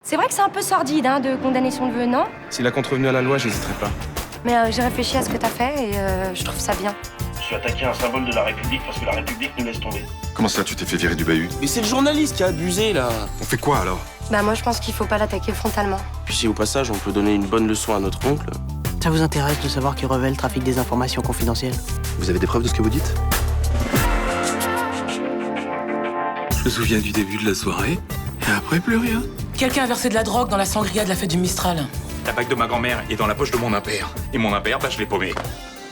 C'est vrai que c'est un peu sordide, hein, de condamner son neveu, non? S'il a contrevenu à la loi, j'hésiterai pas. Mais j'ai réfléchi à ce que t'as fait et je trouve ça bien. Je suis attaqué un symbole de la République parce que la République nous laisse tomber. Comment ça, tu t'es fait virer du bahut? Mais c'est le journaliste qui a abusé, là. On fait quoi, alors? Bah moi je pense qu'il faut pas l'attaquer frontalement. Puis si au passage, on peut donner une bonne leçon à notre oncle... Ça vous intéresse de savoir qui révèle trafic des informations confidentielles? Vous avez des preuves de ce que vous dites? Je me souviens du début de la soirée, et après, plus rien. Quelqu'un a versé de la drogue dans la sangria de la fête du Mistral. La bague de ma grand-mère est dans la poche de mon impère. Et mon impère, bah, je l'ai paumé.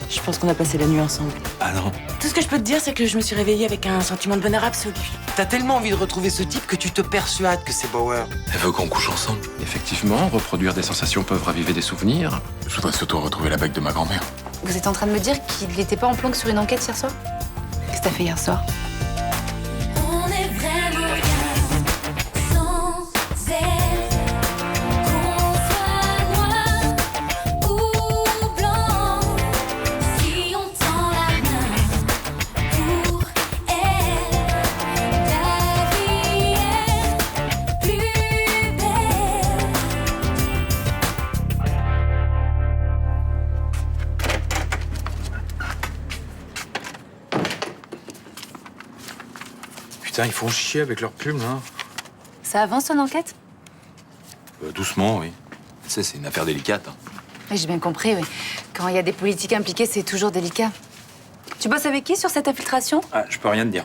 Je pense qu'on a passé la nuit ensemble. Ah non. Tout ce que je peux te dire, c'est que je me suis réveillée avec un sentiment de bonheur absolu. T'as tellement envie de retrouver ce type que tu te persuades que c'est Bauer. Elle veut qu'on couche ensemble. Effectivement, reproduire des sensations peuvent raviver des souvenirs. Je voudrais surtout retrouver la bague de ma grand-mère. Vous êtes en train de me dire qu'il n'était pas en planque sur une enquête hier soir? Qu'est-ce que t'as fait hier soir? On est vraiment bien sans elle. Qu'on soit noir ou blanc, si on tend la main pour elle, la vie est plus belle. Putain, ils font chier avec leur plume, là. Ça avance ton enquête? Doucement, oui. Tu sais, c'est une affaire délicate. Hein. Oui, j'ai bien compris, oui. Quand il y a des politiques impliqués, c'est toujours délicat. Tu bosses avec qui sur cette infiltration? Ah, je peux rien te dire.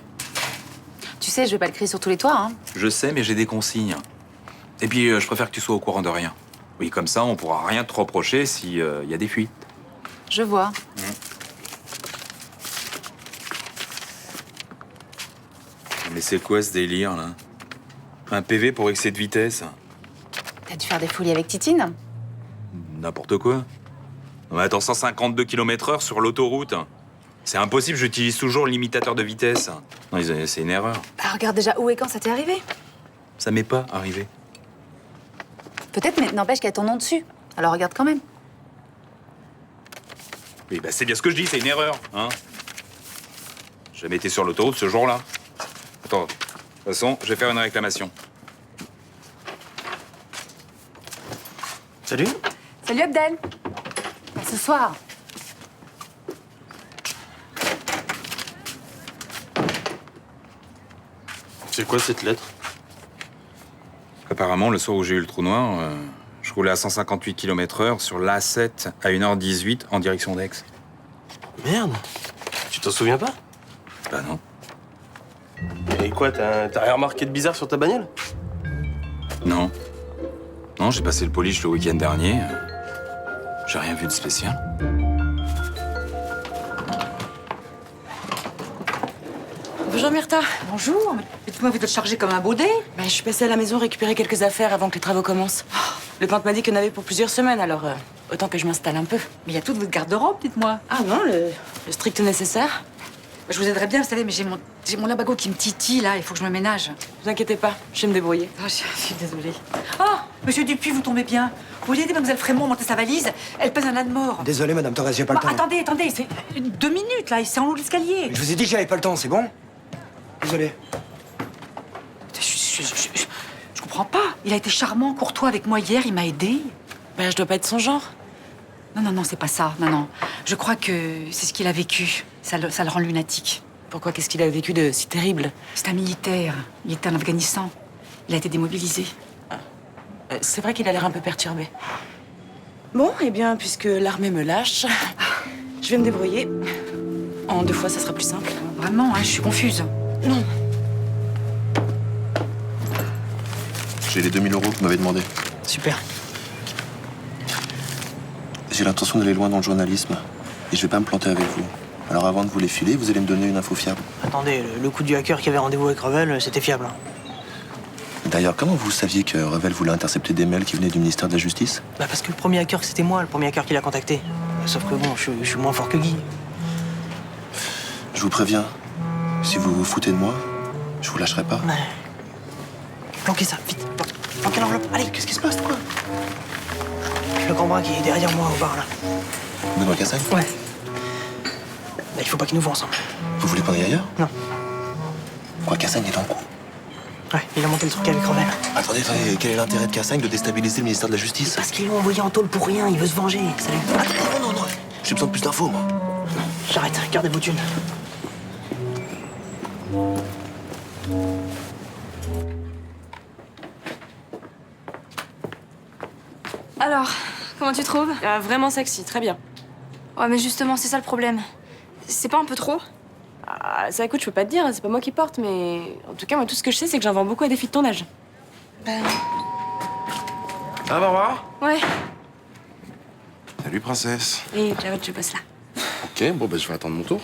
Tu sais, je vais pas le crier sur tous les toits, hein. Je sais, mais j'ai des consignes. Et puis, je préfère que tu sois au courant de rien. Oui, comme ça, on pourra rien te reprocher s'il y a des fuites. Je vois. Mais c'est quoi ce délire, là? Un PV pour excès de vitesse? T'as dû faire des folies avec Titine? N'importe quoi. On attend 152 km/h sur l'autoroute. C'est impossible, j'utilise toujours le limitateur de vitesse. Non, c'est une erreur. Bah, regarde déjà où et quand ça t'est arrivé. Ça m'est pas arrivé. Peut-être, mais n'empêche qu'il y a ton nom dessus. Alors regarde quand même. Oui, bah c'est bien ce que je dis, c'est une erreur, hein. J'ai jamais été sur l'autoroute ce jour-là. Attends, de toute façon, je vais faire une réclamation. Salut. Salut Abdel. À ce soir. C'est quoi cette lettre? Apparemment, le soir où j'ai eu le trou noir, je roulais à 158 km/h sur l'A7 à 1h18 en direction d'Aix. Merde. Tu t'en souviens pas? Bah non. Et quoi, t'as rien remarqué de bizarre sur ta bagnole? Non. Non, j'ai passé le polish le week-end dernier. J'ai rien vu de spécial. Bonjour Myrtha. Bonjour, mais toi, vous êtes chargée comme un baudet. Je suis passée à la maison récupérer quelques affaires avant que les travaux commencent. Le peintre m'a dit qu'il y en avait pour plusieurs semaines, alors autant que je m'installe un peu. Mais il y a toute votre garde-robe, dites-moi. Ah non, le strict nécessaire. Je vous aiderais bien, vous savez, mais j'ai mon labago qui me titille, là, il faut que je me ménage. Ne vous inquiétez pas, je vais me débrouiller. Ah, je suis désolée. Ah, monsieur Dupuis, vous tombez bien. Vous voulez aider mademoiselle Frémont à monter sa valise? Elle pèse un âne mort. Désolé, madame Thorez, j'ai pas le temps. Attendez, c'est 2 minutes, là, c'est en haut de l'escalier. Je vous ai dit que j'avais pas le temps, c'est bon? Désolé. Je comprends pas. Il a été charmant, courtois avec moi hier, il m'a aidé. Je dois pas être son genre. Non, c'est pas ça. Non. Je crois que c'est ce qu'il a vécu. Ça le rend lunatique. Pourquoi? Qu'est-ce qu'il a vécu de si terrible? C'est un militaire. Il était en Afghanistan. Il a été démobilisé. C'est vrai qu'il a l'air un peu perturbé. Bon, eh bien, puisque l'armée me lâche, je vais me débrouiller. En 2 fois, ça sera plus simple. Vraiment, je suis confuse. Non. J'ai les 2000 € que vous m'avez demandé. Super. J'ai l'intention d'aller loin dans le journalisme. Et je vais pas me planter avec vous. Alors avant de vous les filer, vous allez me donner une info fiable. Attendez, le coup du hacker qui avait rendez-vous avec Revel, c'était fiable. Hein. D'ailleurs, comment vous saviez que Revel voulait intercepter des mails qui venaient du ministère de la Justice? Parce que le premier hacker, c'était moi, le premier hacker qui l'a contacté. Sauf que bon, je suis moins fort que Guy. Je vous préviens, si vous vous foutez de moi, je vous lâcherai pas. Ouais. Planquez ça, vite. Planquez l'enveloppe. Allez, qu'est-ce qui se passe, quoi? Le grand bras qui est derrière moi au bar, là. Benoît Cassagne? Ouais. Il faut pas qu'ils nous voient ensemble. Vous voulez qu'on aille ailleurs? Non. Quoi, Cassagne est dans le coup? Ouais, il a monté le truc avec Revel. Attendez, quel est l'intérêt de Cassagne de déstabiliser le ministère de la Justice? Parce qu'ils l'ont envoyé en tôle pour rien, il veut se venger. Salut. Attends, non, j'ai besoin de plus d'infos, moi. J'arrête, gardez vos thunes. Alors, comment tu trouves? Vraiment sexy, très bien. Ouais, mais justement, c'est ça le problème. C'est pas un peu trop? Ah, ça écoute, je peux pas te dire, c'est pas moi qui porte, mais en tout cas, moi, tout ce que je sais, c'est que j'en vends beaucoup à des filles de ton âge. Ben... Ah, Barbara? Ouais. Salut, princesse. Et Cloud, je bosse là. Ok, bon, bah, je vais attendre mon tour.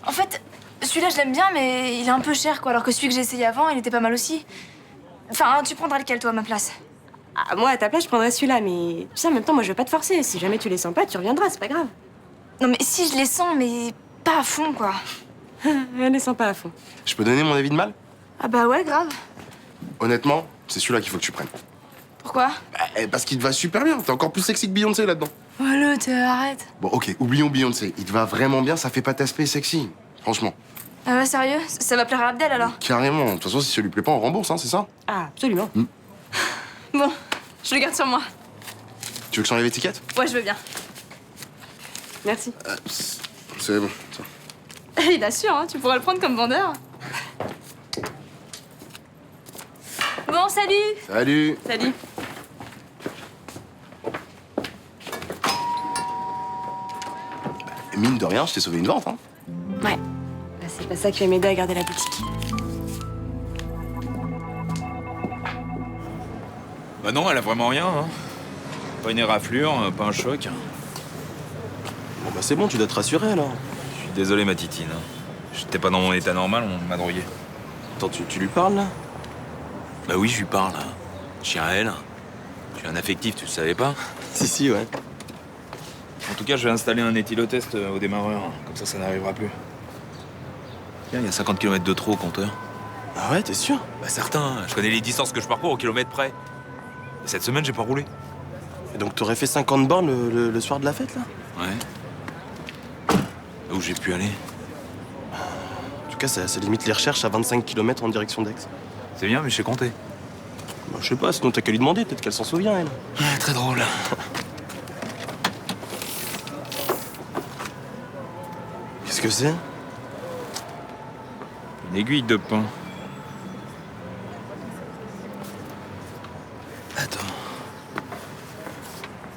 En fait, celui-là, je l'aime bien, mais il est un peu cher, quoi. Alors que celui que j'ai essayé avant, il était pas mal aussi. Enfin, tu prendras lequel, toi, à ma place? Ah, moi, à ta place, je prendrais celui-là, mais tu sais, en même temps, moi, je vais pas te forcer. Si jamais tu les sens pas, tu reviendras, c'est pas grave. Non, mais si je les sens, mais pas à fond, quoi. Elle les sent pas à fond. Je peux donner mon avis de mal? Ah bah ouais, grave. Honnêtement, c'est celui-là qu'il faut que tu prennes. Pourquoi? Parce qu'il te va super bien. T'es encore plus sexy que Beyoncé là-dedans. Oh, l'autre, arrête. Bon, ok, oublions Beyoncé. Il te va vraiment bien, ça fait pas t'aspect sexy. Franchement. Ah ouais, sérieux? Ça va plaire à Abdel, alors? Carrément. De toute façon, si ça lui plaît pas, on rembourse, hein, c'est ça? Ah, absolument. Bon, je le garde sur moi. Tu veux que j'enlève l'étiquette? Ouais, je veux bien. Merci. C'est bon. Tiens. Il assure, hein, tu pourras le prendre comme vendeur. Bon, salut! Salut. Salut. Mine de rien, je t'ai sauvé une vente, hein. Ouais. Bah, c'est pas ça qui va m'aider à garder la boutique. Bah non, elle a vraiment rien, hein. Pas une éraflure, pas un choc. Bon, bah, c'est bon, tu dois te rassurer alors. Je suis désolé, ma titine. J'étais pas dans mon état normal, on m'a drogué. Attends, tu lui parles là? Bah oui, je lui parle. Je suis à elle. J'ai un affectif, tu le savais pas? Si, ouais. En tout cas, je vais installer un éthylotest au démarreur. Comme ça n'arrivera plus. Tiens, il y a 50 km de trop au compteur. Ah ouais, t'es sûr? Bah certain, je connais les distances que je parcours au kilomètre près. Et cette semaine, j'ai pas roulé. Et donc t'aurais fait 50 bornes le soir de la fête là? Ouais. Où j'ai pu aller? En tout cas, ça limite les recherches à 25 km en direction d'Aix. C'est bien, mais je sais compter. Bah, je sais pas, sinon t'as qu'à lui demander, peut-être qu'elle s'en souvient, elle. Ouais, très drôle. Qu'est-ce que c'est? Une aiguille de pain. Attends.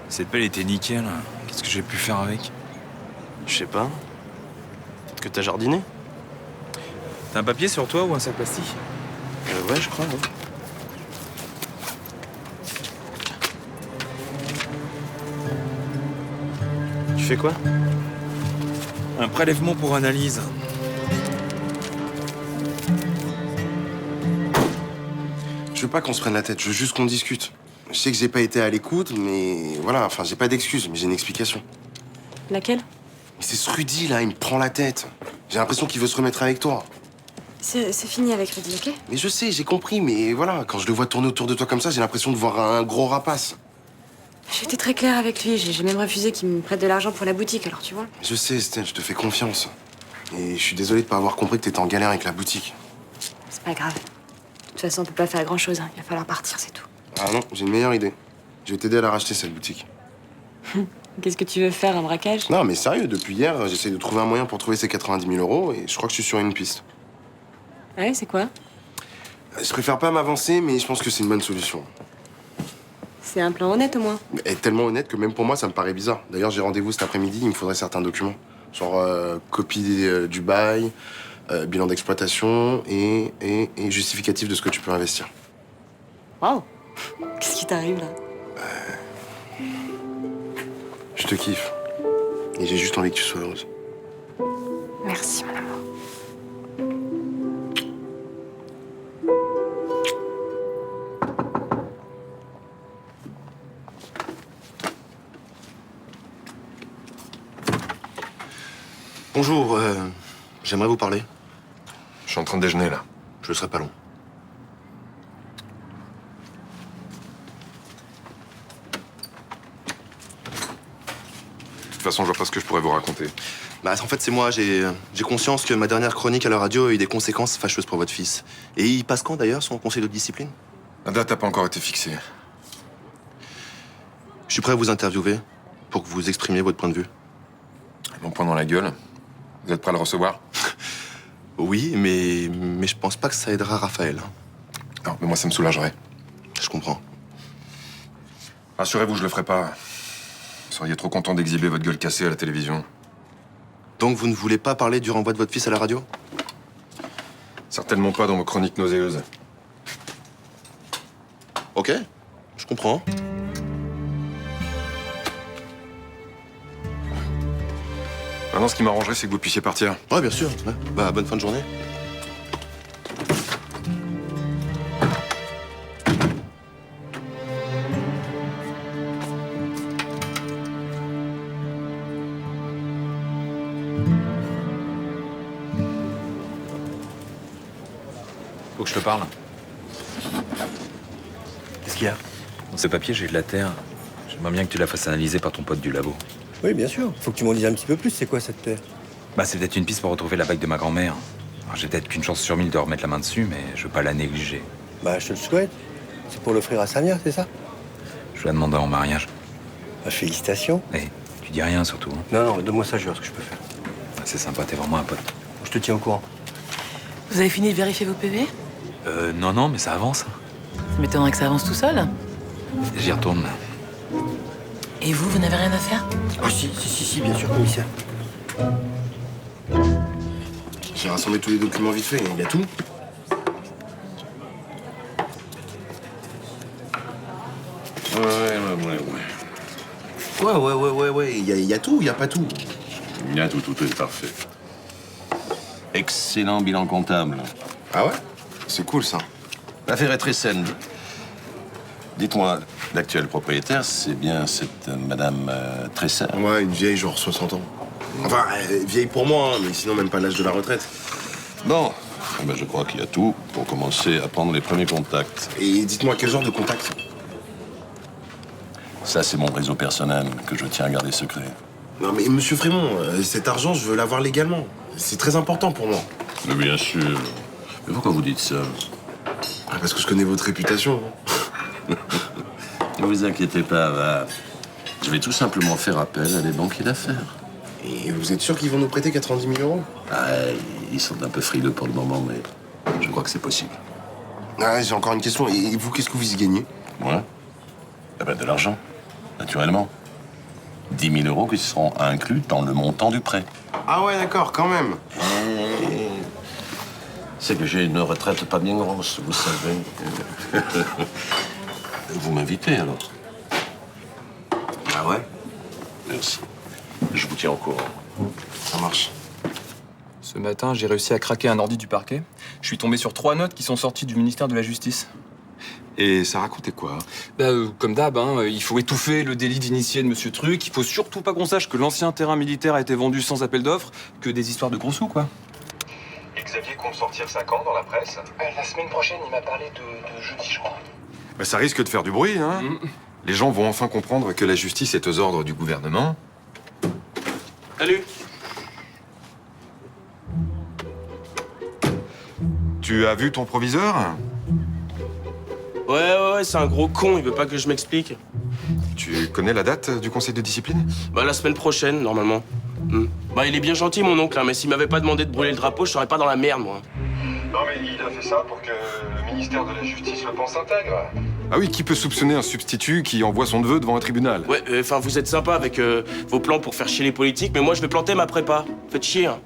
Cette pelle était nickel. Qu'est-ce que j'ai pu faire avec? Je sais pas. Peut-être que t'as jardiné? T'as un papier sur toi ou un sac plastique? Ouais, je crois, ouais. Tu fais quoi? Un prélèvement pour analyse. Je veux pas qu'on se prenne la tête, je veux juste qu'on discute. Je sais que j'ai pas été à l'écoute, mais voilà, enfin, j'ai pas d'excuse, mais j'ai une explication. Laquelle? Mais c'est ce Rudy, là, il me prend la tête. J'ai l'impression qu'il veut se remettre avec toi. C'est fini avec Rudy, ok? Mais je sais, j'ai compris, mais voilà, quand je le vois tourner autour de toi comme ça, j'ai l'impression de voir un gros rapace. J'ai été très claire avec lui, j'ai même refusé qu'il me prête de l'argent pour la boutique, alors tu vois. Je sais, Estelle, je te fais confiance. Et je suis désolé de pas avoir compris que t'étais en galère avec la boutique. C'est pas grave. De toute façon, on peut pas faire grand-chose, hein. Il va falloir partir, c'est tout. Ah non, j'ai une meilleure idée. Je vais t'aider à la racheter, cette boutique. Qu'est-ce que tu veux faire, un braquage? Non, mais sérieux, depuis hier, j'essaie de trouver un moyen pour trouver ces 90 000 euros et je crois que je suis sur une piste. Ouais, c'est quoi? Je préfère pas m'avancer, mais je pense que c'est une bonne solution. C'est un plan honnête, au moins. Elle est tellement honnête que même pour moi, ça me paraît bizarre. D'ailleurs, j'ai rendez-vous cet après-midi, il me faudrait certains documents. Genre copie du bail, bilan d'exploitation et justificatif de ce que tu peux investir. Waouh! Qu'est-ce qui t'arrive, là? Je te kiffe. Et j'ai juste envie que tu sois heureuse. Merci, mon amour. Bonjour, j'aimerais vous parler. Je suis en train de déjeuner, là. Je ne serai pas long. façon, je vois pas ce que je pourrais vous raconter. Bah, en fait, c'est moi. J'ai conscience que ma dernière chronique à la radio a eu des conséquences fâcheuses pour votre fils. Et il passe quand, d'ailleurs, son conseil de discipline? La date n'a pas encore été fixée. Je suis prêt à vous interviewer pour que vous exprimiez votre point de vue. Mon poing dans la gueule. Vous êtes prêt à le recevoir? Oui, mais je pense pas que ça aidera Raphaël. Non, mais moi, ça me soulagerait. Je comprends. Rassurez-vous, je le ferai pas. Vous seriez trop content d'exhiber votre gueule cassée à la télévision. Donc vous ne voulez pas parler du renvoi de votre fils à la radio? Certainement pas dans vos chroniques nauséeuses. Ok, je comprends. Maintenant, ce qui m'arrangerait, c'est que vous puissiez partir. Ouais, bien sûr. Ouais. Bah, bonne fin de journée. Faut que je te parle. Qu'est-ce qu'il y a? Dans ce papier, j'ai de la terre. J'aimerais bien que tu la fasses analyser par ton pote du labo. Oui, bien sûr. Faut que tu m'en dises un petit peu plus. C'est quoi cette terre? Bah, c'est peut-être une piste pour retrouver la bague de ma grand-mère. Alors, j'ai peut-être qu'une chance sur 1000 de remettre la main dessus, mais je veux pas la négliger. Bah, je te le souhaite. C'est pour l'offrir à Samia, c'est ça? Je vais la demander en mariage. Bah, félicitations. Eh, tu dis rien surtout. Hein. Non, donne-moi ça, je vais voir ce que je peux faire. Bah, c'est sympa, t'es vraiment un pote. Je te tiens au courant. Vous avez fini de vérifier vos PV? Non, mais ça avance. Ça m'étonnerait que ça avance tout seul. J'y retourne. Et vous n'avez rien à faire? Ah, si, bien sûr, commissaire. J'ai rassemblé tous les documents vite fait, il y a tout. Ouais, il y a tout, il y a pas tout. Il y a tout est parfait. Excellent bilan comptable. Ah ouais? C'est cool, ça. L'affaire est très saine. Dites-moi, l'actuel propriétaire, c'est bien cette madame Tresser? Ouais, une vieille, genre 60 ans. Enfin, vieille pour moi, hein, mais sinon même pas l'âge de la retraite. Bon, eh ben, je crois qu'il y a tout pour commencer à prendre les premiers contacts. Et dites-moi, quel genre de contact? Ça, c'est mon réseau personnel que je tiens à garder secret. Non mais monsieur Frémont, cet argent, je veux l'avoir légalement. C'est très important pour moi. Mais bien sûr. Mais pourquoi vous dites ça? Ah, parce que je connais votre réputation. Ne vous inquiétez pas, va. Je vais tout simplement faire appel à des banquiers d'affaires. Et vous êtes sûr qu'ils vont nous prêter 90 000 €? Ah, ils sont un peu frileux pour le moment, mais je crois que c'est possible. Ah, j'ai encore une question. Et vous, qu'est-ce que vous y gagnez? Moi? Eh ben, de l'argent, naturellement. 10 000 € qui seront inclus dans le montant du prêt. Ah ouais, d'accord, quand même. C'est que j'ai une retraite pas bien grosse, vous savez. Vous m'invitez, alors? Ah ouais? Merci. Je vous tiens au courant. Ça marche. Ce matin, j'ai réussi à craquer un ordi du parquet. Je suis tombé sur 3 notes qui sont sorties du ministère de la Justice. Et ça racontait quoi? Bah, comme d'hab, hein, il faut étouffer le délit d'initié de Monsieur Truc. Il faut surtout pas qu'on sache que l'ancien terrain militaire a été vendu sans appel d'offres, que des histoires de gros sous, quoi. Et Xavier compte sortir 5 ans dans la presse? La semaine prochaine, il m'a parlé de jeudi, je crois. Bah, ça risque de faire du bruit, hein. Les gens vont enfin comprendre que la justice est aux ordres du gouvernement. Salut. Tu as vu ton proviseur? Ouais, c'est un gros con, il veut pas que je m'explique. Tu connais la date du conseil de discipline? Bah, la semaine prochaine, normalement. Bah, il est bien gentil, mon oncle, hein, mais s'il m'avait pas demandé de brûler le drapeau, je serais pas dans la merde, moi. Non, mais il a fait ça pour que le ministère de la Justice le pense intègre. Ah oui, qui peut soupçonner un substitut qui envoie son neveu devant un tribunal? Ouais, enfin, vous êtes sympa avec vos plans pour faire chier les politiques, mais moi, je vais planter ma prépa. Faites chier, hein.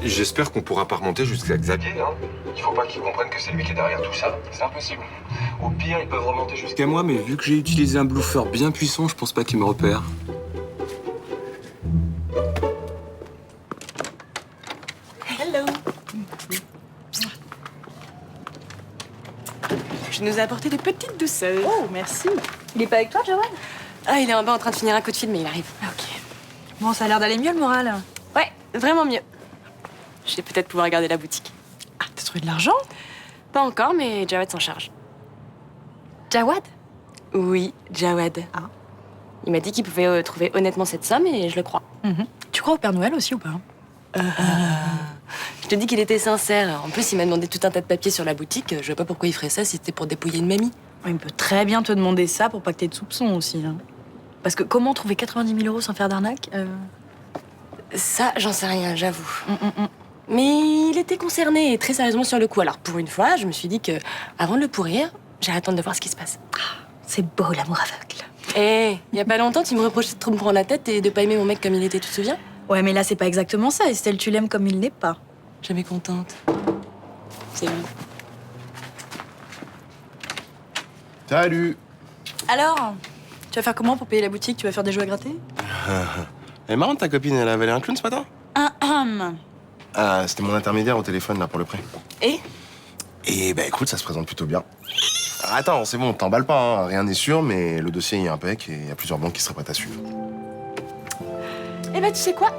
J'espère qu'on pourra pas remonter jusqu'à Xavier. Hein. Il faut pas qu'ils comprennent que c'est lui qui est derrière tout ça. C'est impossible. Au pire, ils peuvent remonter jusqu'à Moi, mais vu que j'ai utilisé un bluffer bien puissant, je pense pas qu'il me repère. Hello. Je nous ai apporté des petites douceurs. Oh, merci. Il est pas avec toi, Jawad? Ah, il est en bas en train de finir un coup de fil, mais il arrive. Ok. Bon, ça a l'air d'aller mieux, le moral. Ouais, vraiment mieux. Je vais peut-être pouvoir garder la boutique. Ah, t'as trouvé de l'argent? Pas encore, mais Jawad s'en charge. Jawad? Oui, Jawad. Ah. Il m'a dit qu'il pouvait trouver honnêtement cette somme et je le crois. Tu crois au Père Noël aussi ou pas? Je te dis qu'il était sincère. En plus, il m'a demandé tout un tas de papiers sur la boutique. Je vois pas pourquoi il ferait ça si c'était pour dépouiller une mamie. Il peut très bien te demander ça pour pas que t'aies de soupçons aussi. Hein. Parce que comment trouver 90 000 € sans faire d'arnaque Ça, j'en sais rien, j'avoue. Mais il était concerné et très sérieusement sur le coup. Alors pour une fois, je me suis dit que avant de le pourrir, j'allais attendre de voir ce qui se passe. C'est beau l'amour aveugle. Il y a pas longtemps, tu me reprochais de trop me prendre la tête et de pas aimer mon mec comme il était, tu te souviens? Ouais, mais là, c'est pas exactement ça. Estelle, tu l'aimes comme il n'est pas. Jamais contente. C'est lui. Salut. Alors, tu vas faire comment pour payer la boutique? Tu vas faire des jeux à gratter? Elle est marrante ta copine, elle avait l'air un clown ce matin? Ah, c'était mon intermédiaire au téléphone là pour le prêt. Et bah écoute, ça se présente plutôt bien. Attends, c'est bon, t'emballes pas, hein. Rien n'est sûr, mais le dossier est impec et il y a plusieurs banques qui seraient prêtes à suivre. Eh ben, tu sais quoi?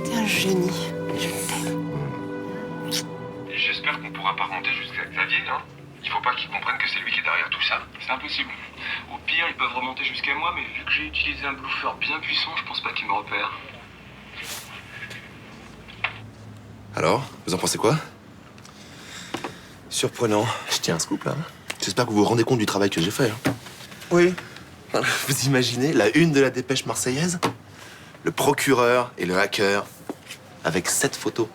T'es un génie. Je t'aime. J'espère qu'on pourra pas remonter jusqu'à Xavier, hein. Il faut pas qu'ils comprennent que c'est lui qui est derrière tout ça. C'est impossible. Au pire, ils peuvent remonter jusqu'à moi, mais vu que j'ai utilisé un bluffeur bien puissant, je pense pas qu'ils me repèrent. Alors, vous en pensez quoi? Surprenant. Je tiens un scoop, là. J'espère que vous vous rendez compte du travail que j'ai fait. Oui. Vous imaginez la une de la dépêche marseillaise? Le procureur et le hacker, avec 7 photos.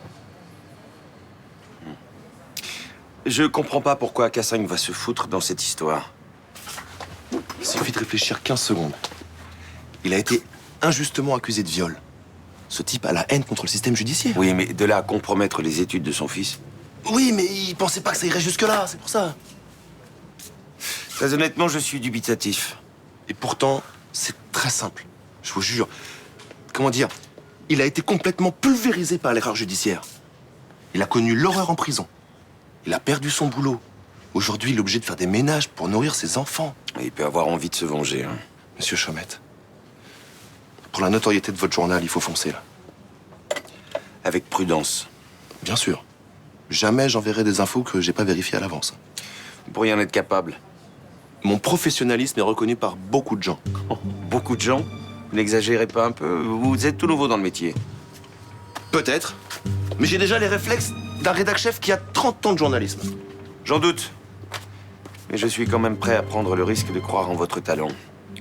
Je comprends pas pourquoi K5 va se foutre dans cette histoire. Il suffit de réfléchir 15 secondes. Il a été injustement accusé de viol. Ce type a la haine contre le système judiciaire. Oui, mais de là à compromettre les études de son fils. Oui, mais il pensait pas que ça irait jusque-là, c'est pour ça. Très honnêtement, je suis dubitatif. Et pourtant, c'est très simple. Je vous jure. Comment dire? Il a été complètement pulvérisé par l'erreur judiciaire. Il a connu l'horreur en prison. Il a perdu son boulot. Aujourd'hui, il est obligé de faire des ménages pour nourrir ses enfants. Et il peut avoir envie de se venger, hein. Monsieur Chaumette, pour la notoriété de votre journal, il faut foncer, là. Avec prudence. Bien sûr. Jamais j'enverrai des infos que j'ai pas vérifiées à l'avance. Vous pourriez en être capable. Mon professionnalisme est reconnu par beaucoup de gens. Beaucoup de gens? Vous n'exagérez pas un peu? Vous êtes tout nouveau dans le métier. Peut-être. Mais j'ai déjà les réflexes d'un rédac-chef qui a 30 ans de journalisme. J'en doute. Mais je suis quand même prêt à prendre le risque de croire en votre talent.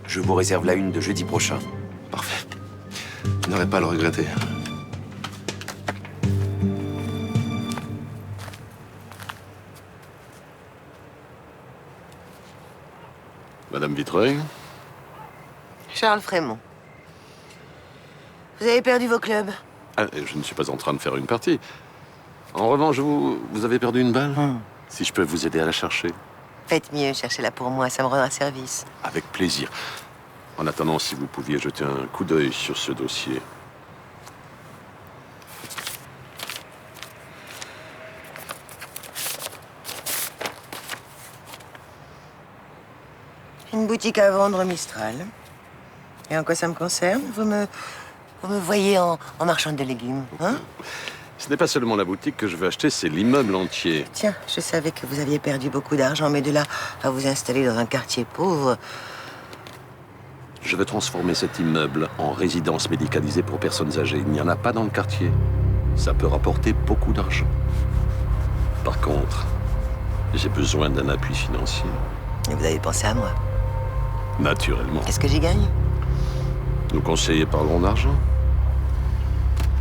Je vous réserve la une de jeudi prochain. Parfait. Vous n'aurez pas à le regretter. Madame Vitreuil? Charles Frémont. Vous avez perdu vos clubs. Ah, je ne suis pas en train de faire une partie. En revanche, vous avez perdu une balle? Si je peux vous aider à la chercher. Faites mieux, cherchez-la pour moi, ça me rendra service. Avec plaisir. En attendant, si vous pouviez jeter un coup d'œil sur ce dossier. Une boutique à vendre Mistral. Et en quoi ça me concerne? Vous me voyez en marchande de légumes, hein? Ce n'est pas seulement la boutique que je veux acheter, c'est l'immeuble entier. Tiens, je savais que vous aviez perdu beaucoup d'argent, mais de là à vous installer dans un quartier pauvre... Je veux transformer cet immeuble en résidence médicalisée pour personnes âgées. Il n'y en a pas dans le quartier. Ça peut rapporter beaucoup d'argent. Par contre, j'ai besoin d'un appui financier. Et vous avez pensé à moi? Naturellement. Qu'est-ce que j'y gagne? Nos conseillers parleront d'argent.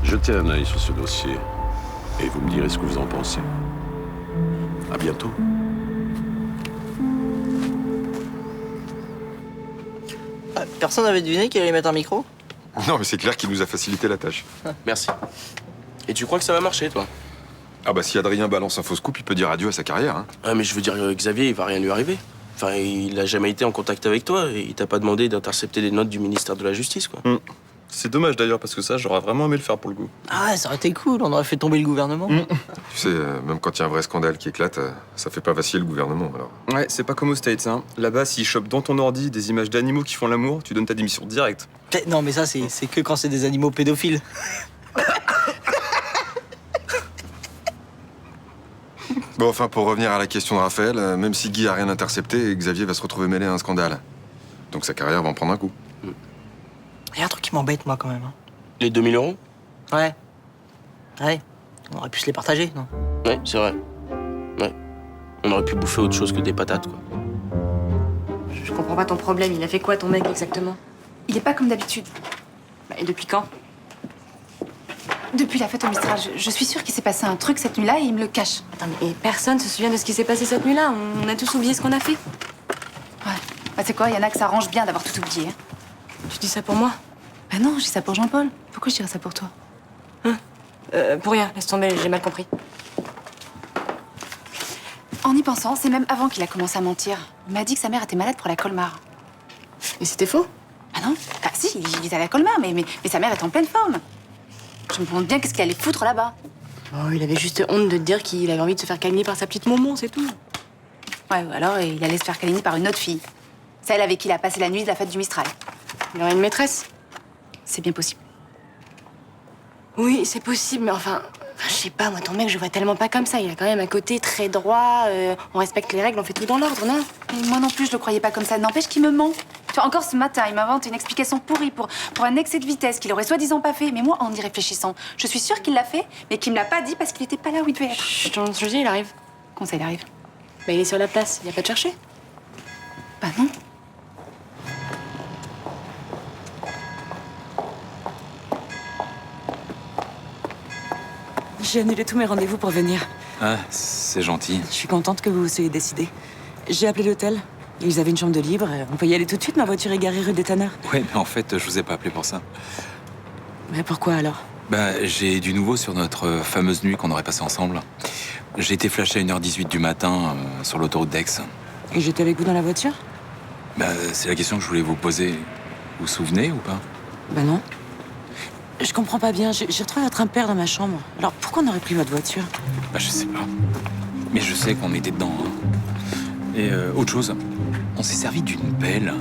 Jetez un œil sur ce dossier et vous me direz ce que vous en pensez. À bientôt. Personne n'avait deviné qu'il allait mettre un micro? Non, mais c'est clair qu'il nous a facilité la tâche. Merci. Et tu crois que ça va marcher, toi? Ah bah si Adrien balance un faux scoop, il peut dire adieu à sa carrière, hein. Ah, mais je veux dire, Xavier, il va rien lui arriver. Enfin, il a jamais été en contact avec toi et il t'a pas demandé d'intercepter des notes du ministère de la Justice, quoi. C'est dommage d'ailleurs, parce que ça, j'aurais vraiment aimé le faire pour le coup. Ah, ça aurait été cool, on aurait fait tomber le gouvernement. Tu sais, même quand il y a un vrai scandale qui éclate, ça fait pas vaciller le gouvernement, alors. Ouais, c'est pas comme aux States, hein. Là-bas, s'ils chopent dans ton ordi des images d'animaux qui font l'amour, tu donnes ta démission directe. Non, mais ça, c'est que quand c'est des animaux pédophiles. Bon, enfin, pour revenir à la question de Raphaël, même si Guy a rien intercepté, Xavier va se retrouver mêlé à un scandale. Donc sa carrière va en prendre un coup. Il y a un truc qui m'embête, moi, quand même. Hein. Les 2000 euros? Ouais. Ouais. On aurait pu se les partager, non? Ouais, c'est vrai. Ouais. On aurait pu bouffer autre chose que des patates, quoi. Je comprends pas ton problème. Il a fait quoi, ton mec, exactement? Il est pas comme d'habitude. Bah, et depuis quand? Depuis la fête au Mistral, je suis sûre qu'il s'est passé un truc cette nuit-là et il me le cache. Attends, mais personne se souvient de ce qui s'est passé cette nuit-là. On a tous oublié ce qu'on a fait. Ouais. Bah, c'est quoi, il y en a que ça arrange bien d'avoir tout oublié. Hein. Tu dis ça pour moi? Bah non, je dis ça pour Jean-Paul. Pourquoi je dirais ça pour toi? Pour rien, laisse tomber, j'ai mal compris. En y pensant, c'est même avant qu'il a commencé à mentir. Il m'a dit que sa mère était malade pour la Colmar. Et c'était faux? Ah non? Bah si, il était à la Colmar, mais sa mère est en pleine forme. Je me demande bien qu'est-ce qu'il allait foutre là-bas. Oh, il avait juste honte de te dire qu'il avait envie de se faire câliner par sa petite maman, c'est tout. Ouais, ou alors il allait se faire câliner par une autre fille. Celle avec qui il a passé la nuit de la fête du Mistral. Il aurait une maîtresse? C'est bien possible. Oui, c'est possible, mais enfin, je sais pas, moi, ton mec, je vois tellement pas comme ça. Il a quand même un côté très droit, on respecte les règles, on fait tout dans l'ordre, non? Et moi non plus, je le croyais pas comme ça. N'empêche qu'il me ment. Tu vois, encore ce matin, il m'invente une explication pourrie pour un excès de vitesse qu'il aurait soi-disant pas fait. Mais moi, en y réfléchissant, je suis sûre qu'il l'a fait, mais qu'il me l'a pas dit parce qu'il était pas là où il devait être. Chut, je dis, il arrive. Comment ça, il arrive? Bah, il est sur la place, il y a pas de chercher. Bah non. J'ai annulé tous mes rendez-vous pour venir. Ah, c'est gentil. Je suis contente que vous vous soyez décidé. J'ai appelé l'hôtel. Ils avaient une chambre de libre. On peut y aller tout de suite, ma voiture est garée rue des Tanneurs. Ouais, mais en fait, je vous ai pas appelé pour ça. Mais pourquoi alors? Bah, j'ai du nouveau sur notre fameuse nuit qu'on aurait passée ensemble. J'ai été flashé à 1h18 du matin sur l'autoroute d'Aix. Et j'étais avec vous dans la voiture? Bah, c'est la question que je voulais vous poser. Vous vous souvenez ou pas? Bah non. Je comprends pas bien. J'ai retrouvé votre impair dans ma chambre. Alors pourquoi on aurait pris votre voiture? Bah, je sais pas. Mais je sais qu'on était dedans. Hein. Et autre chose, on s'est servi d'une pelle.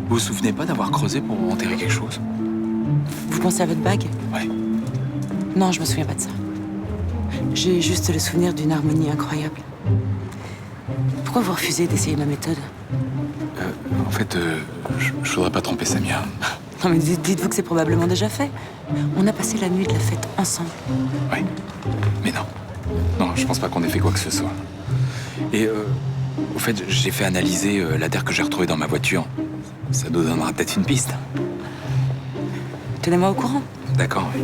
Vous vous souvenez pas d'avoir creusé pour enterrer quelque chose? Vous pensez à votre bague? Ouais. Non, je me souviens pas de ça. J'ai juste le souvenir d'une harmonie incroyable. Pourquoi vous refusez d'essayer ma méthode? En fait, je voudrais pas tromper Samia. Non mais dites-vous que c'est probablement déjà fait. On a passé la nuit de la fête ensemble. Oui, mais non. Non, je pense pas qu'on ait fait quoi que ce soit. Et au fait, j'ai fait analyser l'adhère que j'ai retrouvée dans ma voiture. Ça nous donnera peut-être une piste. Tenez-moi au courant. D'accord, oui.